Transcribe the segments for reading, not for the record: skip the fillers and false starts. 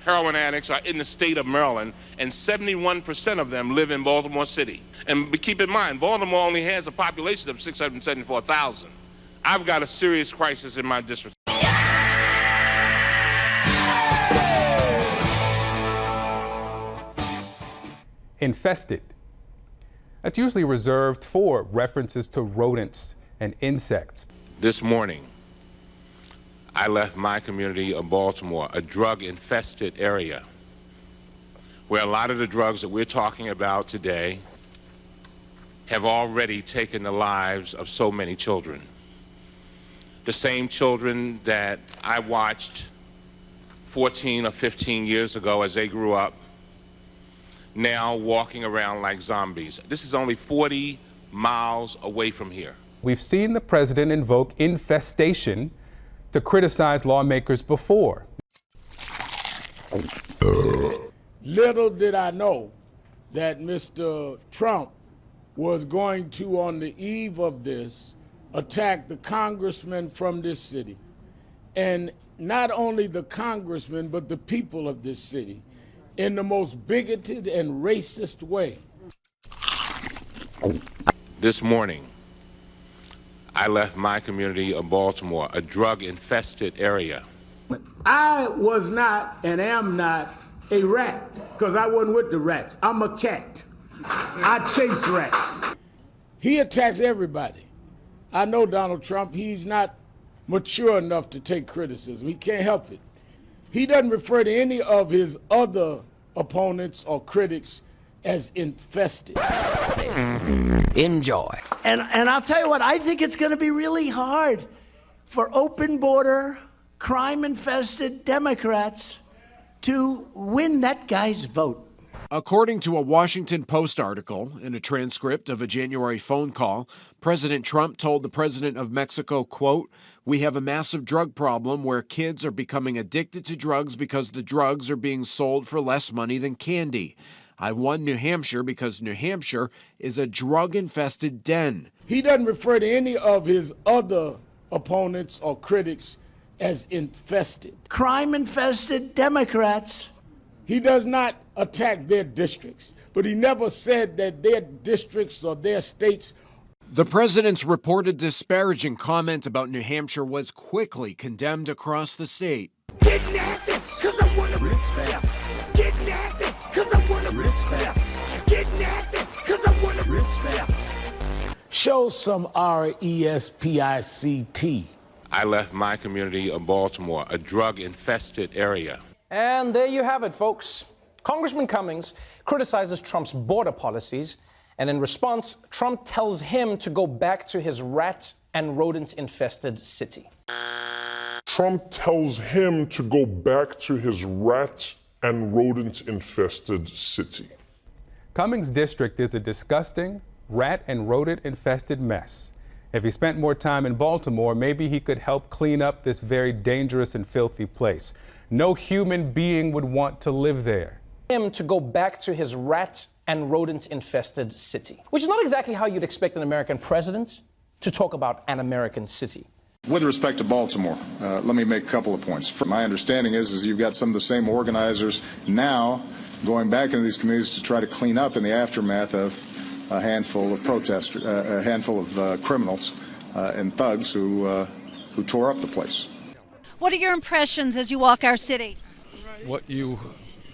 heroin addicts are in the state of Maryland, and 71% of them live in Baltimore City. And keep in mind, Baltimore only has a population of 674,000. I've got a serious crisis in my district. Infested. That's usually reserved for references to rodents and insects. This morning, I left my community of Baltimore, a drug-infested area, where a lot of the drugs that we're talking about today have already taken the lives of so many children. The same children that I watched 14 or 15 years ago as they grew up, now walking around like zombies. This is only 40 miles away from here. We've seen the president invoke infestation to criticize lawmakers before. Little did I know that Mr. Trump was going to, on the eve of this, attack the congressmen from this city. And not only the congressmen, but the people of this city, in the most bigoted and racist way. This morning, I left my community of Baltimore, a drug-infested area. I was not and am not a rat, because I wasn't with the rats. I'm a cat. I chase rats. He attacks everybody. I know Donald Trump, he's not mature enough to take criticism. He can't help it. He doesn't refer to any of his other opponents or critics as infested. Enjoy. And I'll tell you what, I think it's going to be really hard for open border, crime-infested Democrats to win that guy's vote. According to a Washington Post article in a transcript of a January phone call, President Trump told the president of Mexico, quote, "We have a massive drug problem where kids are becoming addicted to drugs because the drugs are being sold for less money than candy. I won New Hampshire because New Hampshire is a drug-infested den." He doesn't refer to any of his other opponents or critics as infested. Crime-infested Democrats. He does not attack their districts, but he never said that their districts or their states. The president's reported disparaging comment about New Hampshire was quickly condemned across the state. Get nasty, 'cause I wanna respect. Get nasty, 'cause I wanna respect. Get nasty, 'cause I wanna respect. Show some RESPICT. I left my community of Baltimore, a drug-infested area. And there you have it, folks. Congressman Cummings criticizes Trump's border policies, and in response, Trump tells him to go back to his rat and rodent-infested city. Trump tells him to go back to his rat and rodent-infested city. Cummings' district is a disgusting, rat and rodent-infested mess. If he spent more time in Baltimore, maybe he could help clean up this very dangerous and filthy place. No human being would want to live there. Him to go back to his rat and rodent-infested city, which is not exactly how you'd expect an American president to talk about an American city. With respect to Baltimore, let me make a couple of points. My understanding is you've got some of the same organizers now going back into these communities to try to clean up in the aftermath of a handful of protesters, a handful of criminals and thugs who tore up the place. What are your impressions as you walk our city? What you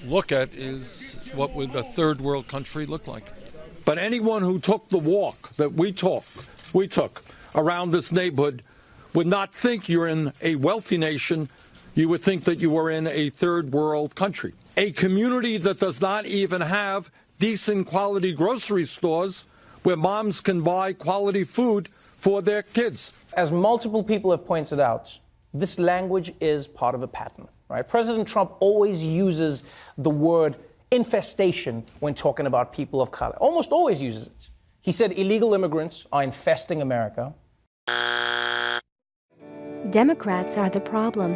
look at is what would a third world country look like. But anyone who took the walk that we took around this neighborhood would not think you're in a wealthy nation. You would think that you were in a third world country. A community that does not even have decent quality grocery stores where moms can buy quality food for their kids. As multiple people have pointed out, this language is part of a pattern, right? President Trump always uses the word infestation when talking about people of color. Almost always uses it. He said illegal immigrants are infesting America. Democrats are the problem.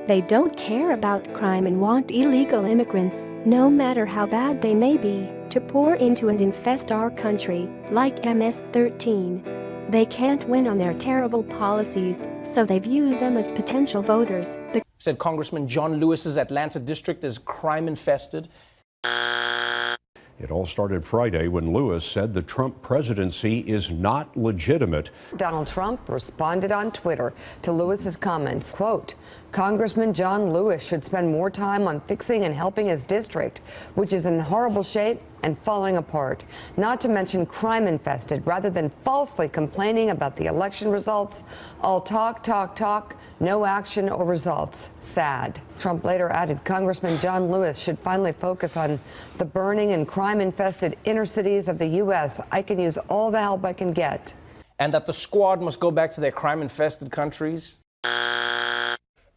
They don't care about crime and want illegal immigrants, no matter how bad they may be, to pour into and infest our country, like MS-13. They can't win on their terrible policies, so they view them as potential voters. Said Congressman John Lewis's Atlanta district is crime-infested. It all started Friday when Lewis said the Trump presidency is not legitimate. Donald Trump responded on Twitter to Lewis's comments, quote, Congressman John Lewis should spend more time on fixing and helping his district, which is in horrible shape and falling apart, not to mention crime-infested, rather than falsely complaining about the election results. All talk, talk, talk, no action or results. Sad. Trump later added Congressman John Lewis should finally focus on the burning and crime-infested inner cities of the U.S. I can use all the help I can get. And that the squad must go back to their crime-infested countries.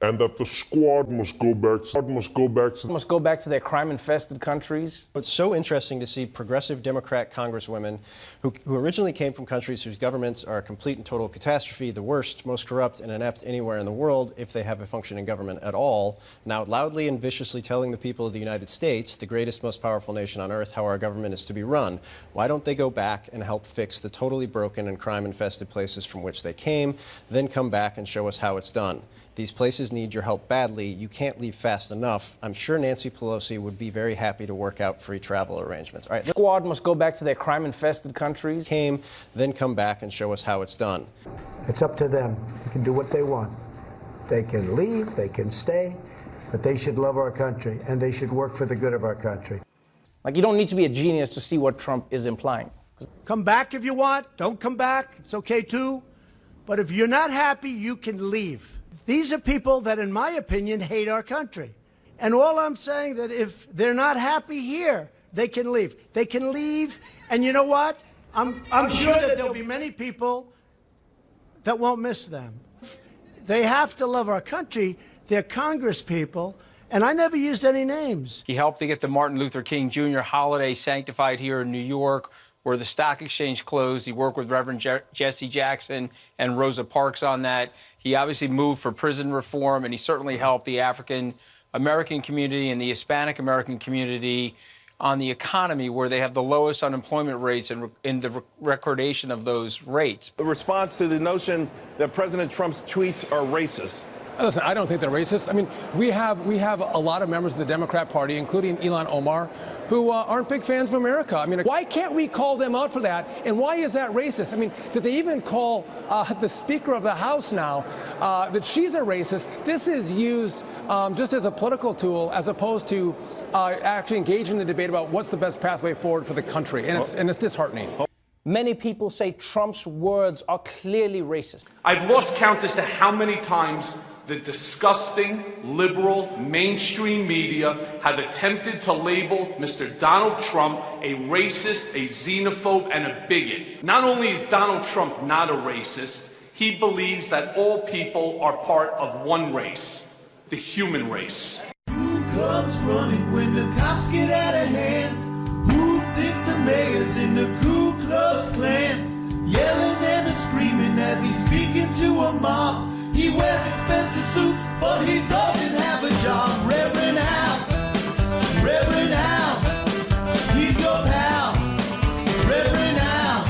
And that the squad must go back to their crime-infested countries. It's so interesting to see progressive Democrat congresswomen who originally came from countries whose governments are a complete and total catastrophe, the worst, most corrupt and inept anywhere in the world, if they have a functioning government at all, now loudly and viciously telling the people of the United States, the greatest, most powerful nation on earth, how our government is to be run. Why don't they go back and help fix the totally broken and crime-infested places from which they came, then come back and show us how it's done? These places need your help badly. You can't leave fast enough. I'm sure Nancy Pelosi would be very happy to work out free travel arrangements. All right. The squad must go back to their crime-infested countries. Then come back and show us how it's done. It's up to them. They can do what they want. They can leave, they can stay, but they should love our country and they should work for the good of our country. Like, you don't need to be a genius to see what Trump is implying. Come back if you want. Don't come back. It's okay too. But if you're not happy, you can leave. These are people that, in my opinion, hate our country. And all I'm saying that if they're not happy here, they can leave. They can leave, and you know what? I'm sure that there'll be many people that won't miss them. They have to love our country. They're Congress people, and I never used any names. He helped to get the Martin Luther King Jr. holiday sanctified here in New York, where the stock exchange closed. He worked with Reverend Jesse Jackson and Rosa Parks on that. He obviously moved for prison reform, and he certainly helped the African-American community and the Hispanic-American community on the economy, where they have the lowest unemployment rates and in the recordation of those rates. The response to the notion that President Trump's tweets are racist. Listen, I don't think they're racist. I mean, we have a lot of members of the Democrat Party, including Ilhan Omar, who aren't big fans of America. I mean, why can't we call them out for that? And why is that racist? I mean, did they even call the Speaker of the House now that she's a racist? This is used just as a political tool, as opposed to actually engaging in the debate about what's the best pathway forward for the country. And it's disheartening. Many people say Trump's words are clearly racist. I've lost count as to how many times the disgusting, liberal, mainstream media have attempted to label Mr. Donald Trump a racist, a xenophobe, and a bigot. Not only is Donald Trump not a racist, he believes that all people are part of one race, the human race. Who comes running when the cops get out of hand? Who thinks the mayor's in the Ku Klux Klan? Yelling and screaming as he's speaking to a mob. He wears expensive suits, but he doesn't have a job. Reverend Al, he's your pal. Reverend Al,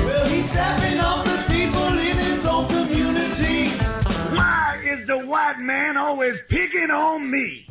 well, he's stepping off the people in his own community. Why is the white man always picking on me?